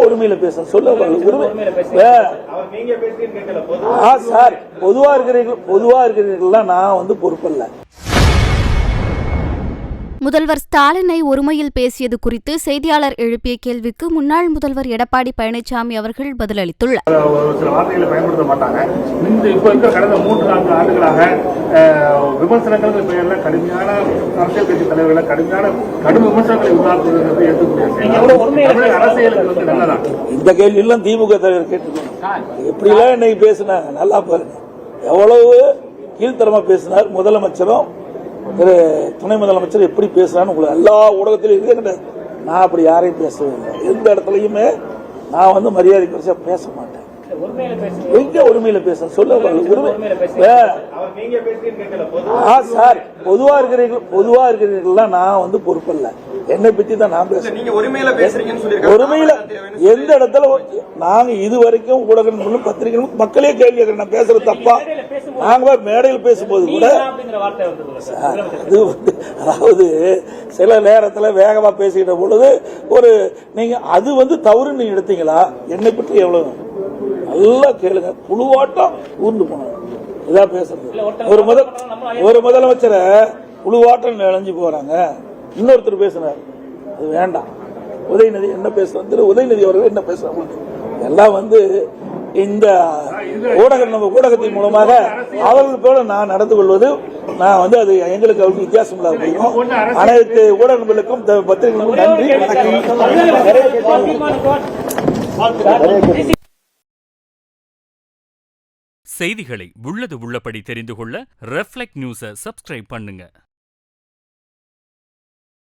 உரிமையில பேச சொல்ல சார், பொதுவா இருக்கிறீர்களா? நான் பொறுப்பல்ல. முதல்வர் ஸ்டாலினை ஒருமையில் பேசியது குறித்து செய்தியாளர் எழுப்பிய கேள்விக்கு முன்னாள் முதல்வர் எடப்பாடி பழனிசாமி அவர்கள் பதிலளித்துள்ளார். சில வார்த்தைகளை பயன்படுத்த மாட்டாங்க. இப்ப இருக்கிற கடந்த 3-4 ஆண்டுகளாக விமர்சனங்கள் பெயர்ல கடுமையான அரசியல் கட்சி தலைவர்களை கடும் விமர்சனங்களை உருவாக்குவதற்கு ஏற்றுக்கூடிய அரசியலுக்கு நல்லதா? இந்த கேள்வி எல்லாம் திமுக தலைவர் கேட்டுருக்காங்க. எப்படி எல்லாம் இன்னைக்கு பேசினாங்க நல்லா பாருங்க. எவ்வளவு கீழ்த்தரமா பேசினார் முதலமைச்சரும் திரு துணை முதலமைச்சர் எப்படி பேசுறான்னு உங்களுக்கு எல்லா ஊடகத்திலும் இருக்கு. நான் அப்படி யாரையும் பேசவே இல்லை. எந்த இடத்துலயுமே நான் மரியாதை குறைச்சா பேச மாட்டேன். எங்க உரிமையில பேச சொல்ல சார், பொதுவா இருக்கிறீர்களா? நான் பொறுப்பல்ல. என்னை பத்தி தான் நான் பேசுறேன். ஒருமையில எந்த இடத்துல நாங்க இதுவரைக்கும் ஊடகங்களும் பத்திரிகைகளும் மக்களே கேள்வி கேட்கிறேன். நான் பேசுறது தப்பா? நாங்க மேடையில் பேசும்போது கூட அது அதாவது சில நேரத்துல வேகமா பேசிக்கிட்ட பொழுது நீங்க அது தவறு நீங்க எடுத்தீங்களா? என்னை பற்றி எவ்வளவு நல்லா கேளுங்க. புழுவாட்டம் ஊர்ந்து போனாங்க. இதான் பேசுறது. ஒரு முதலமைச்சரை புழுவாட்டம் நினைஞ்சு போறாங்க. இன்னொருத்தர் பேசினார், அது வேண்டாம். உதயநிதி என்ன பேசுறாரு? உதயநிதி அவர்கள் என்ன பேசுறாங்க? எல்லாம் இந்த ஊடகத்தின் மூலமாக அவர்கள் போல நான் நடந்து கொள்வது நான் அது எங்களுக்கு அவருக்கு வித்தியாசம் இல்லாத முடியும். அனைத்து ஊடகங்களுக்கும் பத்திரிகைகளுக்கும் நன்றி. செய்திகளை உள்ளது உள்ளபடி தெரிந்து கொள்ள ரெஃப்ளெக்ட் நியூஸை சப்ஸ்கிரைப் பண்ணுங்க.